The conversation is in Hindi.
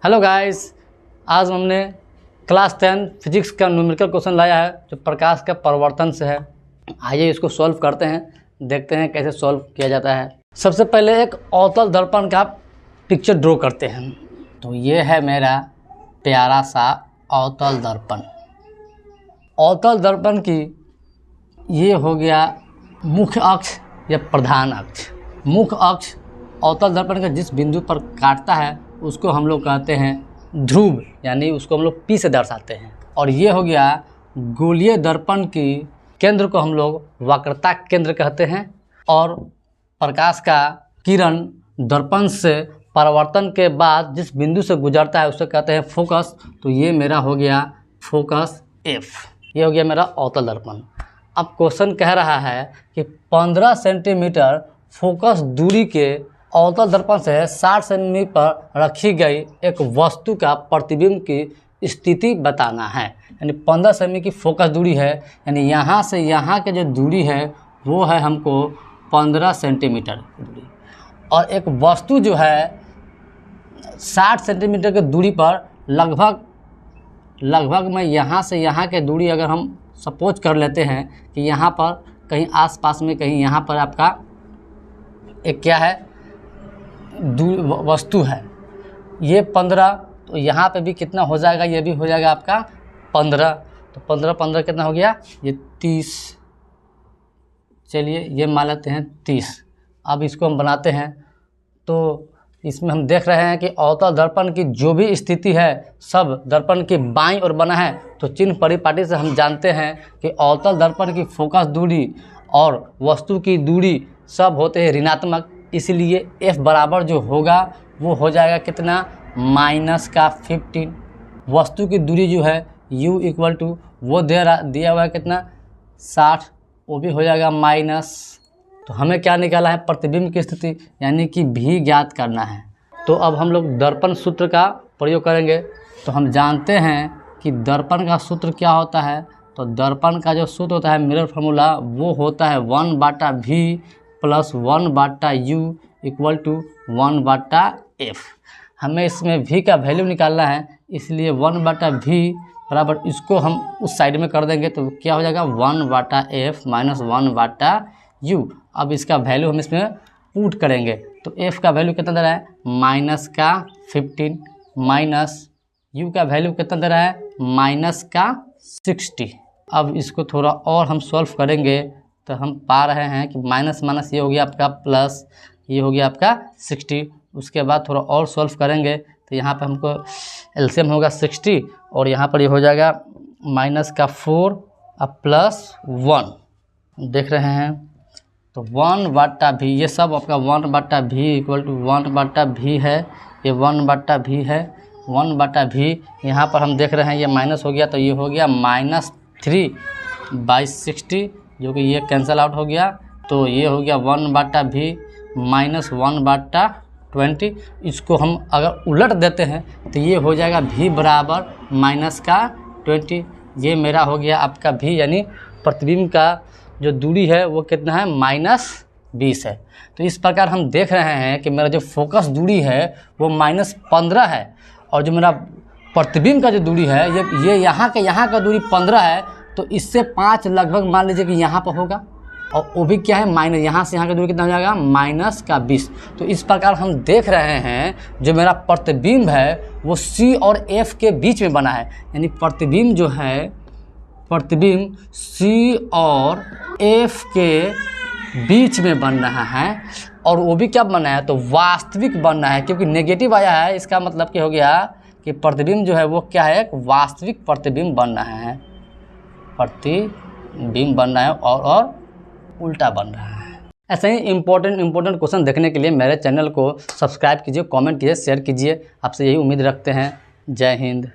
हेलो गाइस, आज हमने क्लास 10 फिजिक्स का न्यूमेरिकल क्वेश्चन लाया है जो प्रकाश का परावर्तन से है। आइए इसको सॉल्व करते हैं, देखते हैं कैसे सॉल्व किया जाता है। सबसे पहले एक अवतल दर्पण का पिक्चर ड्रॉ करते हैं। तो ये है मेरा प्यारा सा अवतल दर्पण। अवतल दर्पण की ये हो गया मुख्य अक्ष या प्रधान अक्ष। मुख्य अक्ष अवतल दर्पण का जिस बिंदु पर काटता है उसको हम लोग कहते हैं ध्रुव, यानी उसको हम लोग P से दर्शाते हैं। और ये हो गया गोलीय दर्पण की केंद्र को हम लोग वक्रता केंद्र कहते हैं। और प्रकाश का किरण दर्पण से परावर्तन के बाद जिस बिंदु से गुजरता है उसे कहते हैं फोकस। तो ये मेरा हो गया फोकस F। ये हो गया मेरा अवतल दर्पण। अब क्वेश्चन कह रहा है कि 15 सेंटीमीटर फोकस दूरी के अवतल दर्पण से 60 सेंटीमीटर पर रखी गई एक वस्तु का प्रतिबिंब की स्थिति बताना है। यानी 15 सेंटीमीटर की फोकस दूरी है, यानी यहाँ से यहाँ के जो दूरी है वो है हमको 15 सेंटीमीटर की दूरी। और एक वस्तु जो है 60 सेंटीमीटर की दूरी पर लगभग में यहाँ से यहाँ के दूरी अगर हम सपोज कर लेते हैं कि यहाँ पर कहीं आसपास में कहीं यहाँ पर आपका एक क्या है वस्तु है, ये 15, तो यहाँ पे भी कितना हो जाएगा, ये भी हो जाएगा आपका 15। तो 15 कितना हो गया, ये 30। चलिए ये मान लेते हैं 30। अब इसको हम बनाते हैं तो इसमें हम देख रहे हैं कि अवतल दर्पण की जो भी स्थिति है सब दर्पण की बाईं ओर बना है। तो चिन्ह परिपाटी से हम जानते हैं कि अवतल दर्पण की फोकस दूरी और वस्तु की दूरी सब होते हैं ऋणात्मक, इसलिए F बराबर जो होगा वो हो जाएगा कितना, -15। वस्तु की दूरी जो है U इक्वल टू वो दिया हुआ है कितना 60, वो भी हो जाएगा माइनस। तो हमें क्या निकाला है, प्रतिबिंब की स्थिति यानी कि V ज्ञात करना है। तो अब हम लोग दर्पण सूत्र का प्रयोग करेंगे। तो हम जानते हैं कि दर्पण का सूत्र क्या होता है। तो दर्पण का जो सूत्र होता है मिरर फार्मूला वो होता है 1/V plus 1/U equal to 1/F। हमें इसमें V का वैल्यू निकालना है, इसलिए 1/V बराबर इसको हम उस साइड में कर देंगे तो क्या हो जाएगा 1/F माइनस 1/U। अब इसका वैल्यू हम इसमें पुट करेंगे तो F का वैल्यू कितना दे रहा है -15 माइनस U का वैल्यू कितना दे रहा है -60। अब इसको थोड़ा और हम सॉल्व करेंगे तो हम पा रहे हैं कि माइनस ये हो गया आपका प्लस, ये हो गया आपका 60। उसके बाद थोड़ा और सॉल्व करेंगे तो यहाँ पर हमको एलसीएम होगा 60 और यहाँ पर ये हो जाएगा -4 अब +1 देख रहे हैं। तो 1/V ये सब आपका 1/V इक्वल टू 1/V है, ये 1/V है 1/V। यहाँ पर हम देख रहे हैं ये माइनस हो गया तो ये हो गया -3/60 जो कि ये कैंसिल आउट हो गया। तो ये हो गया 1/V माइनस 1/20। इसको हम अगर उलट देते हैं तो ये हो जाएगा V बराबर -20। ये मेरा हो गया आपका V, यानी प्रतिबिंब का जो दूरी है वो कितना है -20 है। तो इस प्रकार हम देख रहे हैं कि मेरा जो फोकस दूरी है वो -15 है और जो मेरा प्रतिबिंब का जो दूरी है ये यहाँ का दूरी 15 है। तो इससे 5 लगभग मान लीजिए कि यहाँ पर होगा और वो भी क्या है माइनस, यहाँ से यहाँ का दूरी कितना हो जाएगा -20। तो इस प्रकार हम देख रहे हैं जो मेरा प्रतिबिंब है वो C और F के बीच में बना है। यानी प्रतिबिंब जो है प्रतिबिंब C और F के बीच में बन रहा है और वो भी क्या बनना है तो वास्तविक बनना है, क्योंकि नेगेटिव आया है इसका मतलब क्या हो गया कि प्रतिबिंब जो है वो क्या है एक वास्तविक प्रतिबिंब बन रहा है, प्रतिबिंब बन रहा है और उल्टा बन रहा है। ऐसे ही इम्पोर्टेंट क्वेश्चन देखने के लिए मेरे चैनल को सब्सक्राइब कीजिए, कमेंट कीजिए, शेयर कीजिए। आपसे यही उम्मीद रखते हैं। जय हिंद।